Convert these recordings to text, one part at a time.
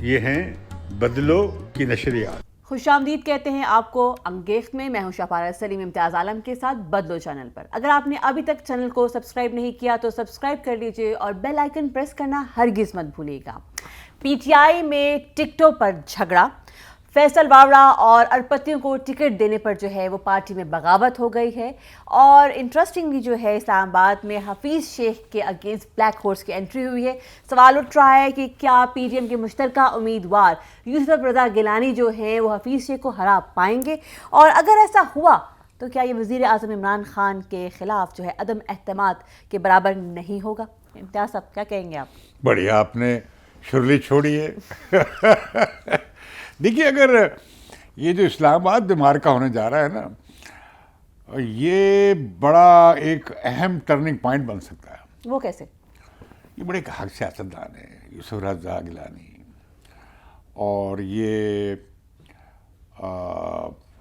یہ ہیں بدلو کی نشریات. خوش آمدید کہتے ہیں آپ کو انگیخت میں. میں ہوں شفارہ سلیم امتیاز عالم کے ساتھ بدلو چینل پر. اگر آپ نے ابھی تک چینل کو سبسکرائب نہیں کیا تو سبسکرائب کر لیجئے اور بیل آئیکن پریس کرنا ہرگز مت بھولیے گا. پی ٹی آئی میں ٹکٹوں پر جھگڑا. فیصل واوڑا اور ارپتیوں کو ٹکٹ دینے پر جو ہے وہ پارٹی میں بغاوت ہو گئی ہے. اور انٹرسٹنگلی جو ہے اسلام آباد میں حفیظ شیخ کے اگینسٹ بلیک ہارس کی انٹری ہوئی ہے. سوال اٹھ رہا ہے کہ کیا پی ڈی ایم کے مشترکہ امیدوار یوسف رضا گیلانی جو ہیں وہ حفیظ شیخ کو ہرا پائیں گے؟ اور اگر ایسا ہوا تو کیا یہ وزیر اعظم عمران خان کے خلاف جو ہے عدم اعتماد کے برابر نہیں ہوگا؟ امتیاز صاحب کیا کہیں گے آپ؟ بڑھیا آپ نے شرلی چھوڑی ہے. دیکھیے اگر یہ جو اسلام آباد میں مارکا ہونے جا رہا ہے نا، یہ بڑا ایک اہم ٹرننگ پوائنٹ بن سکتا ہے. وہ کیسے؟ یہ بڑے ایک حق سیاستدان ہیں یوسف رضا گیلانی، اور یہ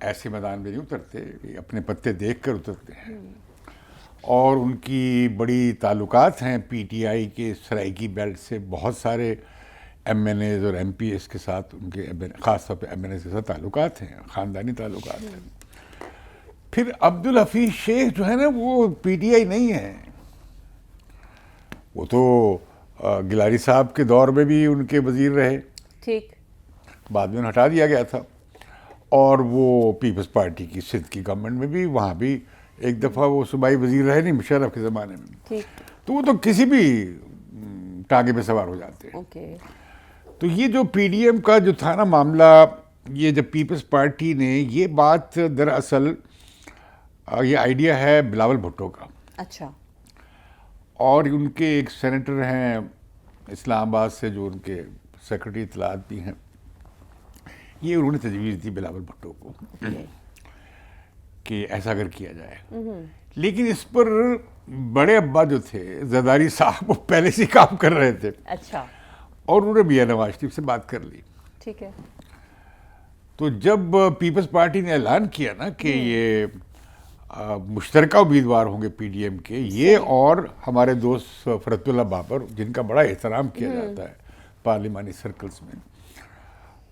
ایسے میدان میں نہیں اترتے، یہ اپنے پتے دیکھ کر اترتے ہیں. اور ان کی بڑی تعلقات ہیں پی ٹی آئی کے سرائیکی بیلٹ سے. بہت سارے ایم این ایز اور ایم پی ایس کے ساتھ ان کے خاص طور پہ ایم این ایز کے ساتھ تعلقات ہیں، خاندانی تعلقات ہیں. پھر عبدالحفیظ شیخ جو ہے نا وہ پی ٹی آئی نہیں ہے، وہ تو گیلانی صاحب کے دور میں بھی ان کے وزیر رہے، ٹھیک، بعد میں ہٹا دیا گیا تھا. اور وہ پیپلز پارٹی کی سندھ کی گورنمنٹ میں بھی، وہاں بھی ایک دفعہ وہ صوبائی وزیر رہے نہیں مشرف کے زمانے میں. ٹھیک، تو وہ تو کسی بھی ٹانگے پہ سوار ہو جاتے ہیں. اوکے. تو یہ جو پی ڈی ایم کا جو تھا نا معاملہ، یہ جب پیپلز پارٹی نے یہ بات، دراصل یہ آئیڈیا ہے بلاول بھٹو کا. اچھا. اور ان کے ایک سینیٹر ہیں اسلام آباد سے جو ان کے سیکرٹری اطلاعات بھی ہیں، یہ انہوں نے تجویز دی بلاول بھٹو کو کہ ایسا اگر کیا جائے. لیکن اس پر بڑے ابا جو تھے زرداری صاحب وہ پہلے سے کام کر رہے تھے. اچھا. اور انہوں نے میاں نواز شریف سے بات کر لی. ٹھیک ہے. تو جب پیپلز پارٹی نے اعلان کیا نا کہ یہ مشترکہ امیدوار ہوں گے پی ڈی ایم کے، یہ اور ہمارے دوست فرت اللہ بابر جن کا بڑا احترام کیا جاتا ہے پارلیمانی سرکلز میں،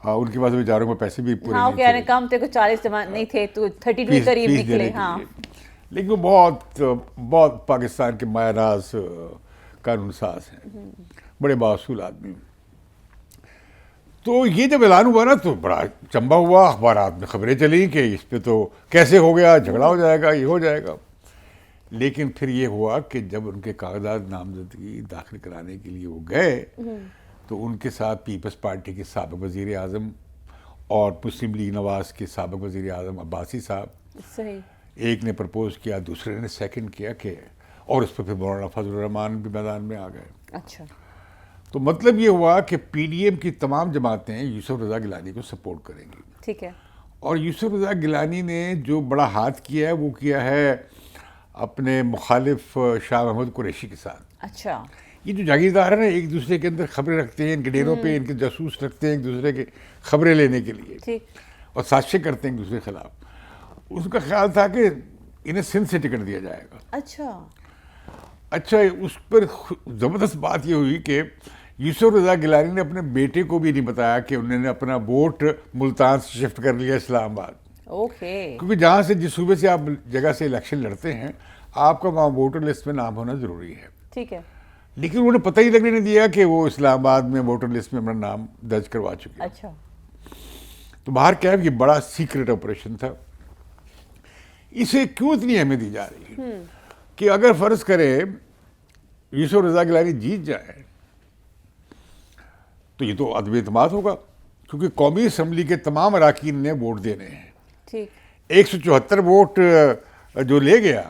ان کے پاس بیچاروں میں پیسے بھی پورے نہیں تھے، کم تھے، 40 نہیں تھے تو 32 قریب نکلے. ہاں، لیکن وہ بہت بہت پاکستان کے مایہ ناز قانون ساز ہیں، بڑے باصول آدمی. تو یہ جب اعلان ہوا نا تو بڑا چمبا ہوا، اخبارات میں خبریں چلی کہ اس پہ تو کیسے ہو گیا، جھگڑا ہو جائے گا، یہ ہو جائے گا. لیکن پھر یہ ہوا کہ جب ان کے کاغذات نامزدگی داخل کرانے کے لیے وہ گئے تو ان کے ساتھ پیپلز پارٹی کے سابق وزیر اعظم اور مسلم لیگ نواز کے سابق وزیر اعظم عباسی صاحب، صحیح، ایک نے پرپوز کیا، دوسرے نے سیکنڈ کیا کہ، اور اس پہ پھر مولانا فضل الرحمان بھی میدان میں آ گئے. اچھا. تو مطلب یہ ہوا کہ پی ڈی ایم کی تمام جماعتیں یوسف رضا گیلانی کو سپورٹ کریں گی. ٹھیک ہے. اور یوسف رضا گیلانی نے جو بڑا ہاتھ کیا ہے وہ کیا ہے اپنے مخالف شاہ محمود قریشی کے ساتھ. اچھا. یہ جو جاگیردار ہیں نا ایک دوسرے کے اندر خبریں رکھتے ہیں، ان کے ڈیروں پہ ان کے جاسوس رکھتے ہیں ایک دوسرے کے خبریں لینے کے لیے، ٹھیک، اور سازشیں کرتے ہیں ایک دوسرے کے خلاف. اس کا خیال تھا کہ انہیں سندھ سے ٹکٹ دیا جائے گا. اچھا اس پر زبردست بات یہ ہوئی کہ یوسف رضا گیلانی نے اپنے بیٹے کو بھی نہیں بتایا کہ انہوں نے اپنا ووٹ ملتان سے شفٹ کر لیا اسلام آباد. اوکے. کیونکہ جہاں سے جس صوبے سے آپ جگہ سے الیکشن لڑتے ہیں آپ کا وہاں ووٹر لسٹ میں نام ہونا ضروری ہے. ٹھیک ہے. لیکن انہوں نے پتہ ہی لگنے نہیں دیا کہ وہ اسلام آباد میں ووٹر لسٹ میں اپنا نام درج کروا چکے. اچھا. تو باہر کیا ہے، یہ بڑا سیکرٹ آپریشن تھا. اسے کیوں اتنی اہمیت دی جا رہی ہے کہ اگر فرض کرے یوسف رضا گیلانی جیت جائے تو یہ تو عدم اعتماد ہوگا، کیونکہ قومی اسمبلی کے تمام اراکین نے ووٹ دینے ہیں. ٹھیک. 174 ووٹ جو لے گیا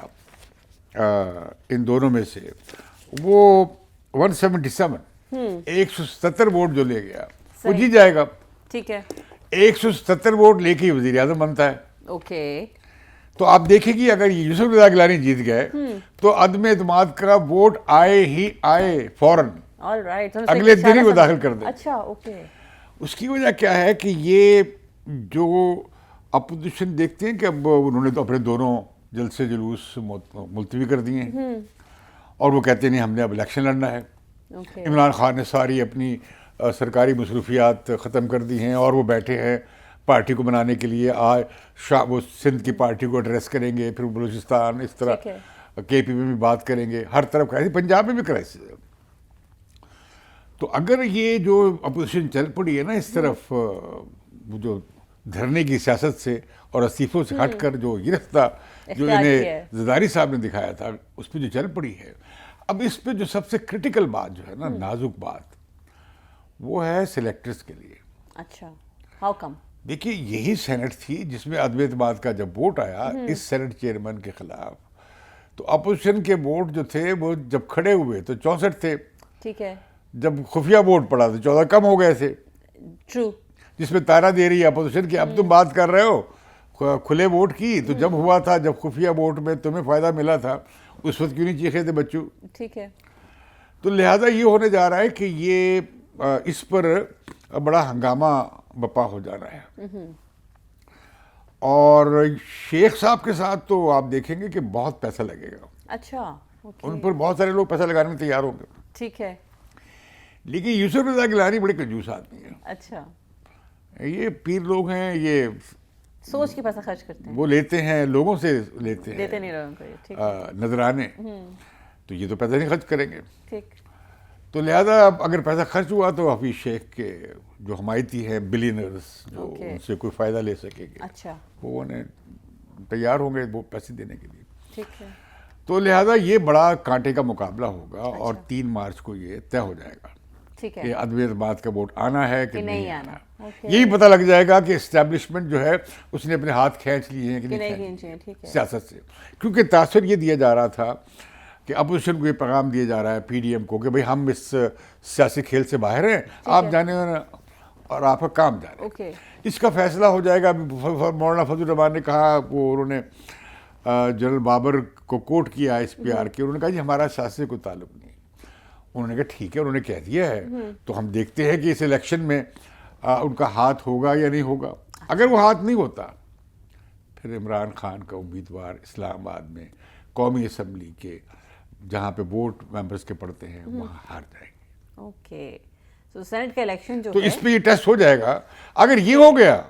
ان دونوں میں سے، وہ 177 177 ووٹ جو لے گیا وہ جیت جائے گا. ٹھیک ہے. 177 ووٹ لے کے وزیر اعظم بنتا ہے. اوکے. تو آپ دیکھیں گی اگر یوسف رضا گیلانی جیت گئے تو عدم اعتماد کا ووٹ آئے ہی آئے فوراً، اگلے دن ہی وہ داخل کر دیں. اچھا. اوکے. اس کی وجہ کیا ہے کہ یہ جو اپوزیشن دیکھتے ہیں کہ اب انہوں نے تو اپنے دونوں جلسے جلوس ملتوی کر دیے ہیں اور وہ کہتے ہیں نہیں ہم نے اب الیکشن لڑنا ہے. عمران خان نے ساری اپنی سرکاری مصروفیات ختم کر دی ہیں اور وہ بیٹھے ہیں پارٹی کو بنانے کے لیے. وہ سندھ کی پارٹی کو ایڈریس کریں گے, پھر بلوچستان, اس طرح کے پی میں بھی بات کریں گے, ہر طرف کرائسس, پنجاب میں بھی کرائسس ہے. تو اگر یہ جو اپوزیشن چل پڑی ہے نا اس طرف, جو دھرنے کی سیاست سے اور استعفوں سے ہٹ کر جو یہ رفتہ جو انہیں زرداری صاحب نے دکھایا تھا اس پہ جو چل پڑی ہے, اب اس پہ جو سب سے کرٹیکل بات جو ہے نا, نازک بات, وہ ہے سلیکٹرز کے لیے. اچھا, ہاؤ کم؟ دیکھیے یہی سینٹ تھی جس میں عدم اعتماد کا جب ووٹ آیا اس سینٹ چیئرمین کے خلاف, تو اپوزیشن کے ووٹ جو تھے وہ جب کھڑے ہوئے تو 64 تھے. ٹھیک ہے. جب خفیہ ووٹ پڑا تو 14 کم ہو گئے تھے. ٹرو. جس میں تارا دے رہی ہے اپوزیشن کی, اب تم بات کر رہے ہو کھلے ووٹ کی, تو جب ہوا تھا, جب خفیہ ووٹ میں تمہیں فائدہ ملا تھا, اس وقت کیوں نہیں چیخے تھے بچوں؟ ٹھیک ہے. تو لہٰذا یہ ہونے جا رہا ہے کہ یہ اس پر بڑا ہنگامہ بپا ہو جا رہا ہے. اور شیخ صاحب کے ساتھ تو آپ دیکھیں گے کہ بہت پیسہ لگے گا. اچھا, ان پر بہت سارے لوگ پیسہ لگانے میں تیار ہوں گے. ٹھیک ہے. لیکن یوسف رضا گیلانی بڑے کنجوس آدمی ہیں. اچھا. یہ پیر لوگ ہیں, یہ سوچ کے پیسہ خرچ کرتے ہیں, وہ لیتے ہیں لوگوں سے, لیتے ہیں, دیتے نہیں لوگوں کو. ٹھیک ہے. نذرانے, تو یہ تو پیسہ نہیں خرچ کریں گے. ٹھیک. تو لہذا اب اگر پیسہ خرچ ہوا تو حفیظ شیخ کے جو حمایتی ہیں بلینرز, جو ان سے کوئی فائدہ لے سکیں گے, اچھا, وہ انہیں تیار ہوں گے وہ پیسے دینے کے لیے. ٹھیک ہے. تو لہذا یہ بڑا کانٹے کا مقابلہ ہوگا, اور 3 مارچ کو یہ طے ہو جائے گا ٹھیک ہے کہ عدم اعتماد کا ووٹ آنا ہے کہ نہیں آنا. اوکے. یہی پتہ لگ جائے گا کہ اسٹیبلشمنٹ جو ہے اس نے اپنے ہاتھ کھینچ لیے ہیں کہ نہیں کھینچے. ٹھیک ہے. سیاست سے. کیونکہ تاثر یہ دیا جا رہا تھا کہ اپوزیشن کو یہ پیغام دیا جا رہا ہے, پی ڈی ایم کو, کہ بھئی ہم اس سیاسی کھیل سے باہر ہیں, آپ جانے اور آپ کا کام جانے. اوکے. اس کا فیصلہ ہو جائے گا. مولانا فضل الرحمان نے کہا, وہ انہوں نے جنرل بابر کو کوٹ کیا اس پی آر کے, انہوں نے کہا جی ہمارا سیاست سے کوئی تعلق نہیں. انہوں نے کہا ٹھیک ہے, انہوں نے کہہ دیا ہے تو ہم دیکھتے ہیں کہ اس الیکشن میں ان کا ہاتھ ہوگا یا نہیں ہوگا. اگر وہ ہاتھ نہیں ہوتا پھر عمران خان کا امیدوار اسلام آباد میں قومی اسمبلی کے جہاں پہ ووٹ ممبرز کے پڑتے ہیں وہاں ہار جائیں گے. اوکے. تو سینٹ کا الیکشن جو تو اس پہ یہ ٹیسٹ ہو جائے گا. اگر یہ ہو گیا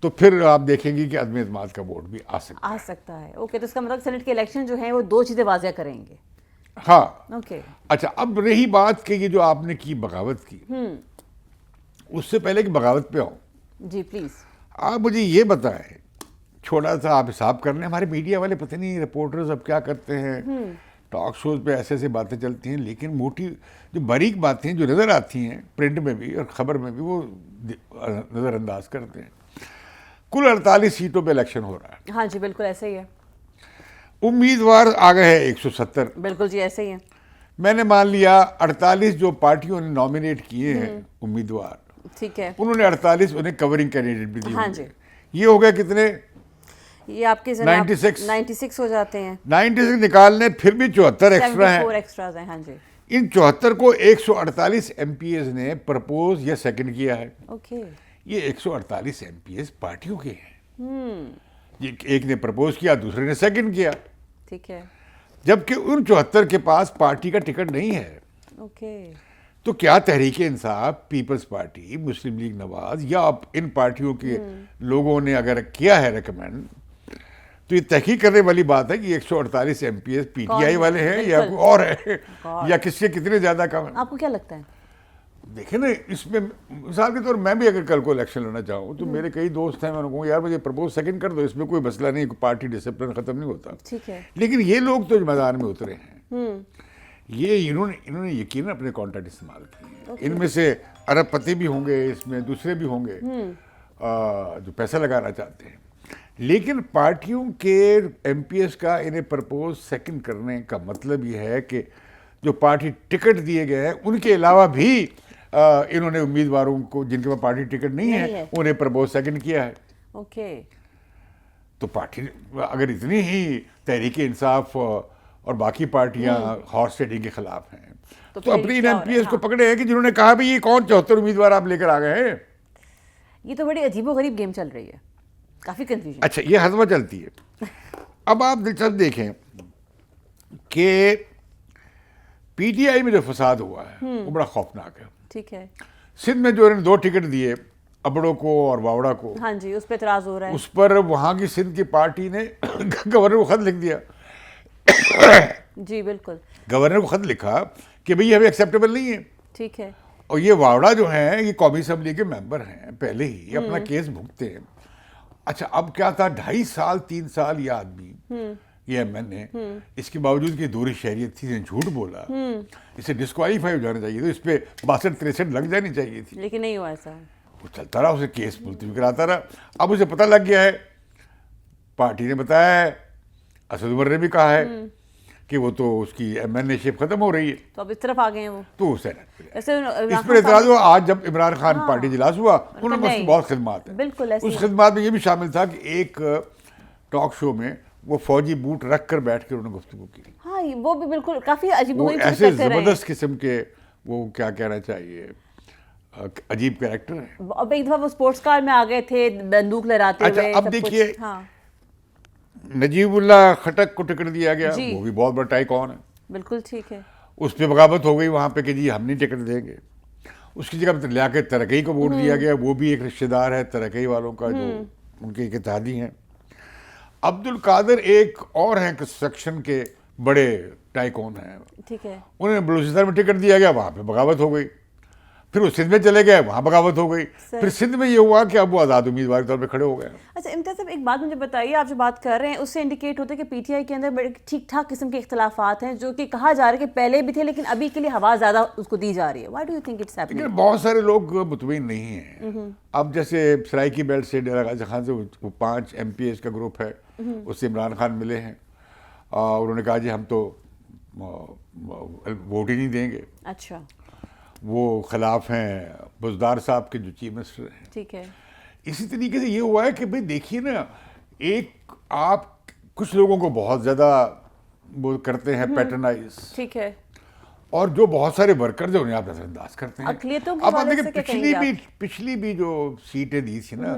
تو پھر آپ دیکھیں گی کہ عدم اعتماد کا ووٹ بھی آ سکتا ہے. اوکے. تو اس کا مطلب سینٹ کے الیکشن جو ہیں وہ 2 چیزیں واضح کریں گے. ہاں. اوکے. اچھا, اب رہی بات کہ یہ جو آپ نے کی بغاوت کی, اس سے پہلے کہ بغاوت پہ آؤں, جی پلیز آپ مجھے یہ بتائیں, چھوٹا سا آپ حساب کر لیں, ہمارے میڈیا والے پتہ نہیں رپورٹرز اب کیا کرتے ہیں, ٹاک شوز پہ ایسے ایسے باتیں چلتی ہیں, لیکن موٹی جو باریک باتیں جو نظر آتی ہیں پرنٹ میں بھی اور خبر میں بھی, وہ نظر انداز کرتے ہیں. کل 48 سیٹوں پہ الیکشن ہو رہا ہے. ہاں جی بالکل ایسے ہی ہے. امیدوار آ گئے ہیں 170. بالکل جی ایسے ہی ہے. میں نے مان لیا 48 جو پارٹیوں نے نامینیٹ کیے ہیں امیدوار, ٹھیک ہے, انہوں نے 48 انہیں کورنگ کینڈیڈیٹ بھی دیے. ہاں جی. یہ ہو گئے کتنے؟ یہ آپ کے 96 ہو جاتے ہیں. 96 نکالنے پھر بھی 74 ایکسٹرا ہیں. 74 ایکسٹراز ہیں. ہاں جی. ان 74 کو 148 ایم پی ایز نے پرپوز یا سیکنڈ کیا ہے. اوکے. یہ 148 ایم پی ایز پارٹیوں کے ہیں. ایک نے پرپوز کیا, دوسرے نے سیکنڈ کیا. ٹھیک ہے. جبکہ ان 74 کے پاس پارٹی کا ٹکٹ نہیں ہے. اوکے. تو کیا تحریک انصاف, پیپلز پارٹی, مسلم لیگ نواز یا ان پارٹیوں کے لوگوں نے اگر کیا ہے ریکمینڈ, تو یہ تحقیق کرنے والی بات ہے کہ 148 M P S P T I والے ہیں یا کوئی اور ہے, یا کس کے کتنے زیادہ کم ہیں. آپ کو کیا لگتا ہے؟ دیکھیں نا, اس میں مثال کے طور میں بھی اگر کل کو الیکشن لڑنا چاہوں تو میرے کئی دوست ہیں, میں انہوں کو یار مجھے پرپوز سیکنڈ کر دو, اس میں کوئی مسئلہ نہیں, پارٹی ڈسپلن ختم نہیں ہوتا. ٹھیک ہے. لیکن یہ لوگ تو میدان میں اترے ہیں, یہ انہوں نے یقیناً اپنے کانٹیکٹ استعمال کیے. ان میں سے ارب پتی بھی ہوں گے, اس میں دوسرے بھی ہوں گے جو پیسہ لگانا چاہتے ہیں. لیکن پارٹیوں کے ایم پی ایس کا انہیں پرپوز سیکنڈ کرنے کا مطلب یہ ہے کہ جو پارٹی ٹکٹ دیے گئے ہیں ان کے علاوہ بھی انہوں نے امیدواروں کو جن کے پاس پارٹی ٹکٹ نہیں ہے انہیں پرپوز سیکنڈ کیا ہے. اوکے. تو پارٹی اگر اتنی ہی تحریک انصاف اور باقی پارٹیاں ہارس ٹریڈنگ کے خلاف ہیں تو اپنی ان ایم پی ایس کو پکڑے ہیں کہ جنہوں نے کہا بھی یہ کون 74 امیدوار آپ لے کر آ گئے ہیں. یہ تو بڑی عجیب و غریب گیم چل رہی ہے, کافی کنفیوژن. اچھا, یہ ہضمہ چلتی ہے. اب آپ دلچسپ دیکھیں کہ پی ٹی آئی میں جو فساد ہوا ہے وہ بڑا خوفناک ہے. ٹھیک ہے. سندھ میں جو انہوں نے 2 ٹکٹ دیے ابڑوں کو اور واوڑا کو, ہاں جی, اس پہ اعتراض ہو رہا ہے. اس پر وہاں کی سندھ کی پارٹی نے گورنر کو خط لکھ دیا. جی بالکل. گورنر کو خط لکھا کہ بھئی ہمیں ایکسیپٹیبل نہیں ہے. ٹھیک ہے. اور یہ واوڑا جو ہیں یہ قومی اسمبلی کے ممبر ہیں, پہلے ہی اپنا کیس بھگتے ہیں. اچھا اب کیا تھا, 2.5 سال 3 سال یہ آدمی یہ ایم این اے, اس کے باوجود کہ دوری شہریت تھی, جھوٹ بولا, اسے ڈسکوالیفائی ہو جانا چاہیے تھا, اس پہ 62-63 لگ جانی چاہیے تھی. لیکن نہیں ہوا ایسا. وہ چلتا رہا, اسے کیس ملتوی کراتا رہا. اب اسے پتہ لگ گیا ہے, پارٹی نے بتایا ہے, اسد عمر نے بھی کہا ہے کہ وہ تو اس کی ایم این اے شپ ختم ہو رہی ہے, تو اب اس طرف آ گئے ہیں وہ. تو اسے ایسے اس پر اعتراض ہوا. آج جب عمران خان پارٹی اجلاس ہوا, انہوں نے اس بہت خدمات ہیں. بالکل ایسے اس خدمات میں یہ بھی شامل تھا کہ ایک ٹاک شو میں وہ فوجی بوٹ رکھ کر بیٹھ کے انہوں نے گفتگو کی. ہاں وہ بھی بالکل کافی عجیب و وہ غریب ایسے زبردست قسم کے, وہ کیا کہنا چاہیے, عجیب کریکٹر ہیں. اب ایک دفعہ وہ سپورٹس کار میں آ گئے تھے بندوق لہراتے ہوئے. اچھا اب دیکھیے, نجیب اللہ خٹک کو ٹکٹ دیا گیا, وہ بھی بہت بڑا ٹائیکون ہے. بالکل ٹھیک ہے. اس پہ بغاوت ہو گئی وہاں پہ کہ جی ہم نہیں ٹکٹ دیں گے. اس کی جگہ لیا کے ترقی کو ووٹ دیا گیا, وہ بھی ایک رشتہ دار ہے ترقی والوں کا جو ان کے اتحادی ہیں. عبد القادر ایک اور ہیں کنسٹرکشن کے بڑے ٹائیکون ہیں. ٹھیک ہے. انہیں بلوچستان میں ٹکٹ دیا گیا, وہاں پہ بغاوت ہو گئی. پھر وہ سندھ میں چلے گئے, وہاں بغاوت ہو گئی. پھر سندھ میں یہ ہوا کہ اب وہ آزاد امیدوار کے طور پہ کھڑے ہو گئے. اچھا امتیاز صاحب ایک بات مجھے بتائیے, آپ جو بات کر رہے ہیں اس سے انڈیکیٹ ہوتا ہے کہ پی ٹی آئی کے اندر بڑے ٹھیک ٹھاک قسم کے اختلافات ہیں, جو کہ کہا جا رہا ہے کہ پہلے بھی تھے لیکن ابھی کے لیے ہوا زیادہ اس کو دی جا رہی ہے. Why do you think it's happening? لیکن بہت سارے لوگ مطمئن نہیں ہیں. اب جیسے سرائیکی بیلٹ سے ڈیرہ غازی خان سے وہ 5 ایم پی ایز کا گروپ ہے, اس سے عمران خان ملے ہیں اور انہوں نے کہا جی ہم تو ووٹ ہی نہیں دیں گے. اچھا. وہ خلاف ہیں بزدار صاحب کے جو چیف منسٹر ہیں. ٹھیک ہے. اسی طریقے سے یہ ہوا ہے کہ بھئی دیکھیے نا, ایک آپ کچھ لوگوں کو بہت زیادہ وہ کرتے ہیں پیٹرنائز, ٹھیک ہے, اور جو بہت سارے ورکرز ہیں انہیں آپ نظر انداز کرتے ہیں. اقلیتوں کے اب آپ حوالے سے دیکھیں کیا کہیں گے آپ؟ پچھلی بھی جو سیٹیں دی تھی نا,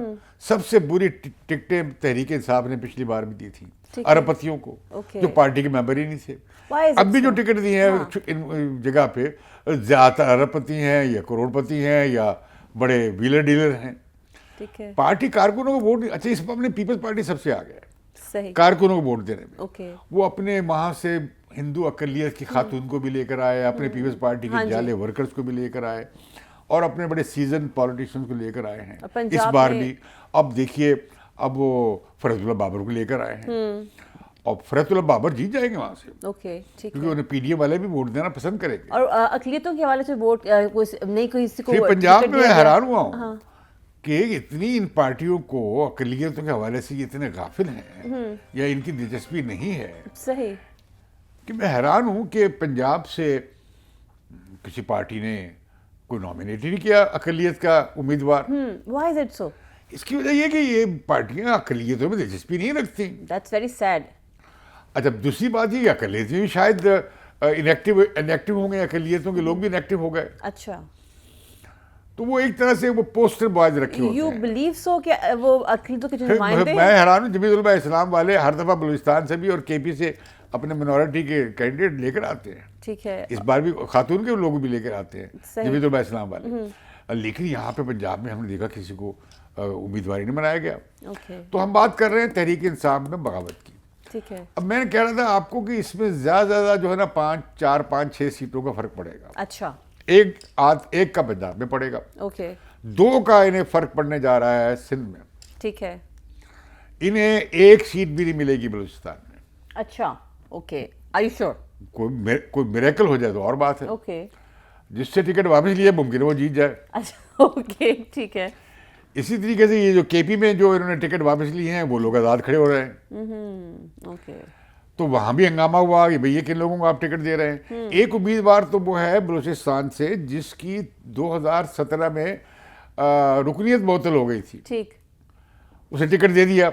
سب سے بری ٹکٹیں تحریک انصاف نے پچھلی بار بھی دی تھی ارب پتیوں کو, جو پارٹی کے ممبر ہی نہیں تھے. اب بھی جو ٹکٹ دی ہیں ان جگہ پہ زیادہ تر ارب پتی ہیں یا کروڑ پتی ہیں یا بڑے ویلر ڈیلر ہیں. ٹھیک ہے. پارٹی کارکنوں کو ووٹ, اچھا اس پر اپنے پیپلز پارٹی سب سے آگے ہے صحیح کارکنوں کو ووٹ دینے میں. اوکے. وہ اپنے وہاں سے ہندو اقلیت کی خاتون کو بھی لے کر آئے, اپنے پیپلز پارٹی کے جالے ورکرز کو بھی لے کر آئے, اور اپنے بڑے سیزن پولیٹیشین کو لے کر آئے ہیں اس بار بھی. اب دیکھیے اب وہ فرحت اللہ بابر کو لے کر آئے ہیں, اور فرحت اللہ بابر جیت جائیں گے وہاں سے. اوکے ٹھیک ہے. کیونکہ انہیں پی ڈی ایم والے بھی ووٹ دینا پسند کریں گے. اور اقلیتوں کے حوالے سے ووٹ نہیں کوئی کسی کو پنجاب میں حیران ہوا ہوں کہ اتنی ان پارٹیوں کو اقلیتوں کے حوالے سے یہ اتنے غافل ہیں یا ان کی دلچسپی نہیں ہے. صحیح. کہ میں حیران ہوں کہ پنجاب سے کسی پارٹی نے کوئی نامینیٹ نہیں کیا اقلیت کا امیدوار. Why is it so? اس کی وجہ یہ کہ یہ پارٹیاں اقلیتوں میں دلچسپی نہیں رکھتی. That's very sad. اچھا دوسری بات یہ کہ اقلیتیں بھی شاید انیکٹیو ہوں گے, اقلیتوں کے لوگ بھی انیکٹیو ہو گئے. اچھا. تو وہ ایک طرح سے وہ پوسٹر بوائز رکھے ہوتے You ہیں. believe so کہ وہ اقلیتوں کے جو نمائندے میں حیران ہوں, جمیعت علماء اسلام والے ہر دفعہ بلوچستان سے بھی اور کے پی سے اپنے منورٹی کے کینڈیڈیٹ لے کر آتے ہیں. ٹھیک ہے. اس بار بھی خاتون کے لوگ بھی لے کر آتے ہیں جمیعت علماء اسلام والے. لیکن یہاں پہ پنجاب میں ہم نے دیکھا کسی کو امیدواری نہیں بنایا گیا. تو ہم بات کر رہے ہیں تحریک انصاف میں بغاوت کی. ٹھیک ہے. اب میں نے کہہ رہا تھا آپ کو کہ اس میں زیادہ زیادہ جو ہے نا 4-5-6 سیٹوں کا فرق پڑے گا. اچھا. ایک کا پنجاب میں پڑے گا. اوکے. 2 کا انہیں فرق پڑنے جا رہا ہے سندھ میں. ٹھیک ہے. انہیں 1 سیٹ بھی نہیں ملے گی بلوچستان میں. اچھا. اوکے. Are you sure? کوئی میریکل ہو جائے تو اور بات ہے. اوکے. جس سے ٹکٹ واپس لیے ممکن ہے وہ جیت جائے. اچھا. اوکے ٹھیک ہے. اسی طریقے سے یہ جو کے پی میں جو انہوں نے ٹکٹ واپس لیے ہیں وہ لوگ آزاد کھڑے ہو رہے ہیں. اوکے. تو وہاں بھی ہنگامہ ہوا کہ بھئی یہ کن لوگوں کو آپ ٹکٹ دے رہے ہیں. ایک امیدوار تو وہ ہے بلوچستان سے جس کی 2017 میں رکنیت معطل ہو گئی تھی. ٹھیک. اسے ٹکٹ دے دیا,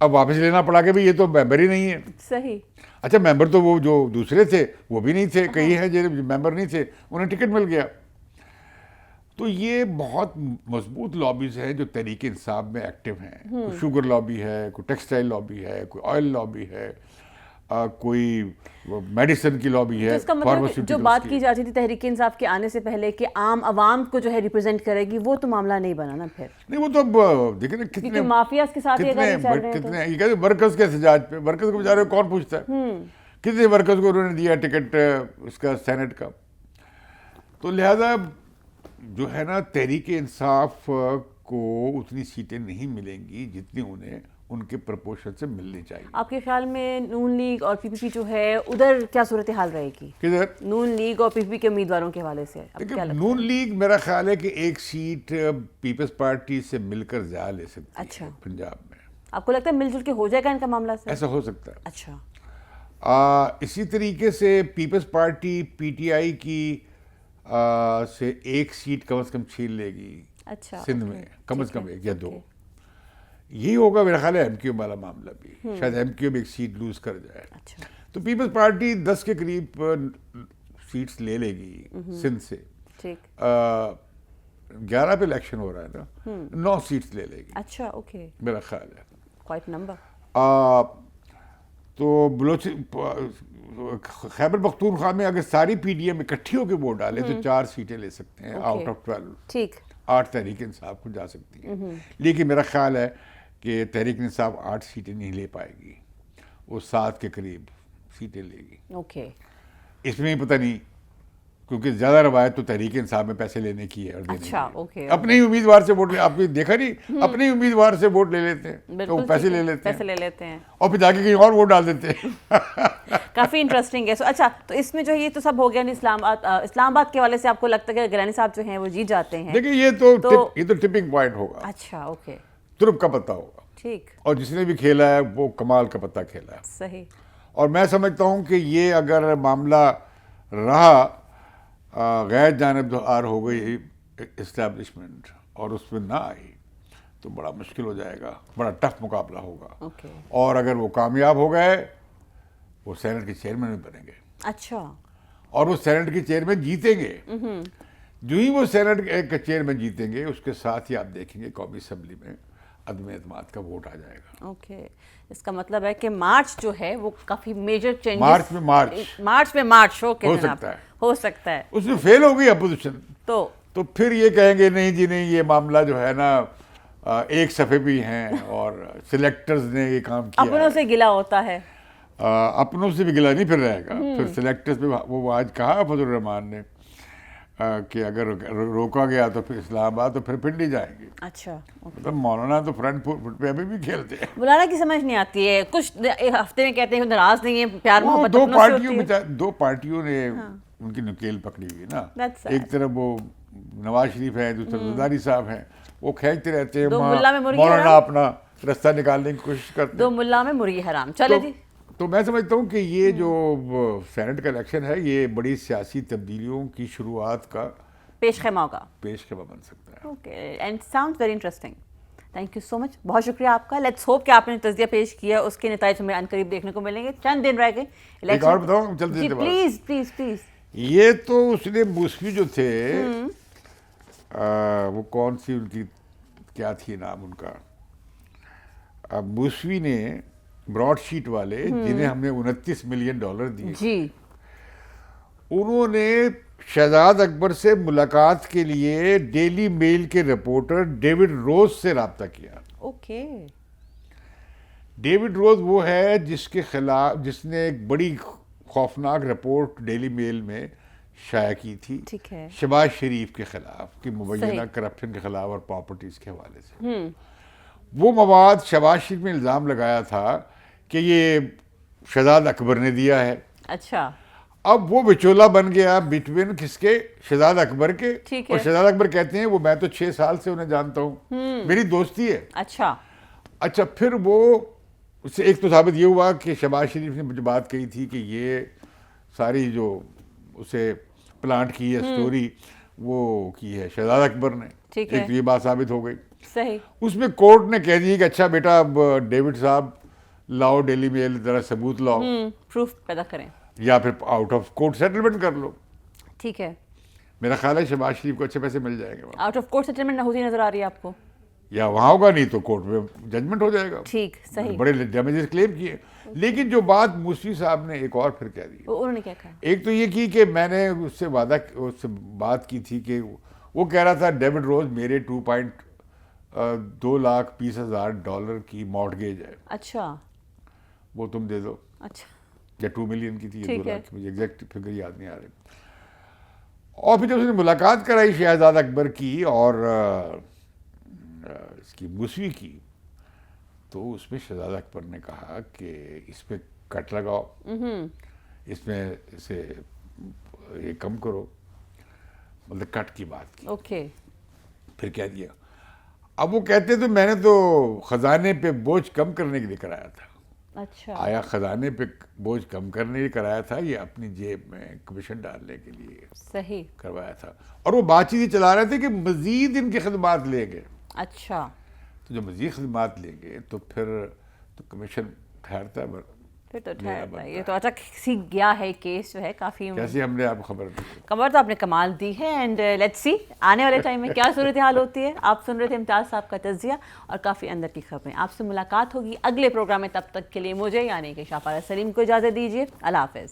اب واپس لینا پڑا کہ بھئی یہ تو ممبر ہی نہیں ہے. صحیح. اچھا ممبر تو وہ جو دوسرے تھے وہ بھی نہیں تھے, کئی ہیں جو ممبر نہیں تھے, انہیں ٹکٹ مل گیا. تو یہ بہت مضبوط لابیز ہیں جو تحریک انصاف میں ایکٹیو ہیں. کوئی شوگر لابی ہے, کوئی ٹیکسٹائل لابی ہے, کوئی آئل لابی ہے, کوئی میڈیسن کی لابی ہے. اس کا مطلب جو بات کی جاتی تھی تحریک انصاف کے آنے سے پہلے کہ عام عوام کو جو ہے ریپرزینٹ کرے گی, وہ تو معاملہ نہیں بنا نا پھر. نہیں, وہ تو اب دیکھیں نا کتنے مافیاز کے ساتھ کتنے یہ کہتے ہیں ورکرز کے احتجاج پہ. ورکرز کو بیچارے کون پوچھتا ہے؟ کتنے ورکرز کو انہوں نے دیا ٹکٹ اس کا سینٹ کا. تو لہذا جو ہے نا تحریک انصاف کو اتنی سیٹیں نہیں ملیں گی جتنی انہیں ان کے پرپورشن سے ملنی چاہیے. آپ کے خیال میں نون لیگ اور پی پی پی جو ہے ادھر کیا صورتحال رہے گی؟ کدھر؟ نون لیگ اور پی پی پی کے امیدواروں کے حوالے سے نون لیگ میرا خیال ہے کہ ایک سیٹ پیپلز پارٹی سے مل کر زیادہ لے سکتی ہے پنجاب میں. آپ کو لگتا ہے مل جل کے ہو جائے گا ان کا معاملہ سے؟ ایسا ہو سکتا ہے. اچھا. اسی طریقے سے Peoples Party P T I کی سے ایک سیٹ کم از کم چھین لے گی سندھ میں, کم از کم ایک یا دو. یہی ہوگا میرا خیال ہے ایم کیو والا معاملہ بھی. شاید ایم کیو بھی ایک سیٹ لوز کر جائے. تو پیپلز پارٹی 10 کے قریب سیٹس لے لے گی سندھ سے. 11 پہ الیکشن ہو رہا ہے نا, 9 سیٹس لے لے گی. اچھا, اوکے, میرا خیال ہے کوائٹ نمبر. تو خیبر پختونخوا میں اگر ساری پی ڈی ایم اکٹھی ہو کے ووٹ ڈالے تو 4 سیٹیں لے سکتے ہیں آؤٹ آف 12. ٹھیک. 8 تحریک انصاف کو جا سکتی ہیں. لیکن میرا خیال ہے کہ تحریک انصاف 8 سیٹیں نہیں لے پائے گی, وہ 7 کے قریب سیٹیں لے گی. اوکے. اس میں پتہ نہیں, کیونکہ زیادہ روایت تو تحریک انصاف میں پیسے لینے کی ہے اور دینے کی ہے. اپنے ہی امیدوار سے ووٹ, آپ نے دیکھا نہیں, اپنے ہی امیدوار سے ووٹ لے لیتے ہیں تو پیسے لے لیتے ہیں اور پھر جا کے کہیں اور ووٹ ڈال دیتے ہیں. کافی انٹرسٹنگ ہے. اچھا, تو اس میں جو یہ تو سب ہو گیا اسلام آباد کے والے سے آپ کو لگتا ہے کہ گیلانی صاحب جو ہیں وہ جیت جاتے ہیں؟ دیکھیں یہ تو ٹپنگ پوائنٹ ہوگا. اچھا, اوکے, ترپ کا پتہ ہوگا. ٹھیک. اور جس نے بھی کھیلا ہے وہ کمال کا پتہ کھیلا ہے. صحیح. اور میں سمجھتا ہوں کہ یہ اگر معاملہ رہا غیر جانبدار ہو گئی اسٹیبلشمنٹ اور اس میں نہ آئی تو بڑا مشکل ہو جائے گا, بڑا ٹف مقابلہ ہوگا. اور اگر وہ کامیاب ہو گئے وہ سینٹ کے چیئرمین بھی بنیں گے. اچھا. اور وہ سینٹ کے چیئرمین جیتیں گے. جو ہی وہ سینٹ کے چیئرمین جیتیں گے اس کے ساتھ ہی آپ دیکھیں گے قومی اسمبلی میں عدم اعتماد کا ووٹ آ جائے گا. اوکے. اس کا مطلب ہے کہ مارچ جو ہے وہ کافی میجر چینجز مارچ میں ہو سکتا ہے. اس میں فیل ہو گئی اپوزیشن تو پھر یہ کہیں گے نہیں جی نہیں, یہ معاملہ جو ہے نا ایک صفحے بھی ہیں اور سلیکٹرز نے یہ کام کیا. اپنوں سے گلا ہوتا ہے. اپنوں سے بھی گلا نہیں پھر رہے گا. پھر سلیکٹرز پہ وہ آج کہا فضل الرحمان نے کہ اگر روکا گیا تو پھر اسلام آباد تو پھر پنڈی جائیں گے. اچھا. مطلب مولانا تو فرنٹ فٹ پہ ابھی بھی کھیلتے ہیں. مولانا کی سمجھ نہیں آتی ہے, کچھ ہفتے میں کہتے ہیں ناراض نہیں ہے, پیار محبت. دو پارٹیوں نے ان کی نکیل پکڑی ہوئی نا. ایک طرف وہ نواز شریف ہے, دوسرے زرداری صاحب ہیں, وہ کھینچتے رہتے ہیں, مولانا اپنا رستہ نکالنے کی کوشش کرتے ہیں. دو ملا میں مرغی حرام. چلے جی. تو میں سمجھتا ہوں کہ یہ جو سینٹ کا الیکشن ہے یہ بڑی سیاسی تبدیلیوں کی شروعات کا پیش خیمہ بن سکتا ہے. Okay, and sounds very interesting. Thank you so much, بہت شکریہ آپ کا. لیٹس ہوپ کہ آپ نے تجزیہ پیش کیا, اس کے نتائج ہمیں عنقریب دیکھنے کو ملیں گے. چند دن رہ گئے الیکشن. ایک اور بتاؤں جلدی پلیز پلیز پلیز. یہ تو اس نے موسوی جو تھے وہ کون سی ان کی کیا تھی نام ان کا, موسوی نے براڈ شیٹ والے جنہیں ہم نے $29 ملین دیے جی, انہوں نے شہزاد اکبر سے ملاقات کے لیے ڈیلی میل کے رپورٹر ڈیوڈ روز سے رابطہ کیا. اوکے. ڈیوڈ روز وہ ہے جس نے ایک بڑی خوفناک رپورٹ ڈیلی میل میں شائع کی تھی شہباز شریف کے خلاف کہ مبینہ کرپشن کے خلاف اور پراپرٹیز کے حوالے سے. وہ مواد شہباز شریف نے الزام لگایا تھا کہ یہ شہزاد اکبر نے دیا ہے. اچھا. اب وہ وچولا بن گیا بٹوین کس کے, شہزاد اکبر کے. اور شہزاد اکبر کہتے ہیں وہ میں تو 6 سال سے انہیں جانتا ہوں, میری دوستی ہے. اچھا پھر وہ اس سے ایک تو ثابت یہ ہوا کہ شہباز شریف نے مجھے بات کہی تھی کہ یہ ساری جو اسے پلانٹ کی ہے سٹوری وہ کی ہے شہزاد اکبر نے. ایک تو یہ بات ثابت ہو گئی. صحیح. اس میں کورٹ نے کہہ دیا کہ اچھا بیٹا اب ڈیوڈ صاحب لاؤ ڈیلی میل, ذرا ثبوت لاؤ, پروف پیدا کریں, یا پھر آؤٹ آف کورٹ سیٹلمنٹ کر لو. ٹھیک ہے. میرا خیال ہے شہباز شریف کو اچھے پیسے مل جائیں گے وہاں، آؤٹ آف کورٹ سیٹلمنٹ نہ ہوتی نظر آ رہی ہے آپ کو؟ یا وہاں ہوگا نہیں تو کورٹ میں ججمنٹ ہو جائے گا. ٹھیک، صحیح. بڑے ڈیمیجز کلیم کیے. لیکن جو بات موسوی صاحب نے ایک اور پھر کہہ دی، انہوں نے کیا کہا؟ ایک تو یہ کی کہ میں نے اس سے بات کی تھی کہ وہ کہہ رہا تھا ڈیوڈ روز میرے $2,20,000 کی مارٹگیج ہے، اچھا وہ تم دے دو. اچھا یا 2 ملین کی تھی، یا 2 ٹھیک ہے. لاکھ، مجھے ایگزیکٹ فگر یاد نہیں آ رہی. اور پھر جب اس نے ملاقات کرائی شہزاد اکبر کی اور اس کی موسوی کی، تو اس میں شہزاد اکبر نے کہا کہ اس پہ کٹ لگاؤ، اس میں اسے یہ کم کرو، مطلب کٹ کی بات کی. اوکے. پھر کہہ دیا. اب وہ کہتے تو میں نے تو خزانے پہ بوجھ کم کرنے کے لیے کرایا تھا. اچھا آیا خزانے پہ بوجھ کم کرنے کے لیے کرایا تھا یا اپنی جیب میں کمیشن ڈالنے کے لیے صحیح کروایا تھا؟ اور وہ بات چیت چلا رہے تھے کہ مزید ان کی خدمات لیں گے. اچھا تو جو مزید خدمات لیں گے تو پھر تو کمیشن ٹھہرتا ہے. پھر تو ٹھہرتا ہے. یہ تو اچھا سیکھ گیا ہے کیس جو ہے کافی. کیسے ہم نے آپ کو خبر دی؟ خبر تو آپ نے کمال دی ہے. اینڈ لیٹس سی آنے والے ٹائم میں کیا صورتحال ہوتی ہے. آپ سن رہے تھے امتیاز صاحب کا تجزیہ اور کافی اندر کی خبریں. آپ سے ملاقات ہوگی اگلے پروگرام میں. تب تک کے لیے مجھے یعنی کہ شاہ فارغ سلیم کو اجازت دیجیے. اللہ حافظ.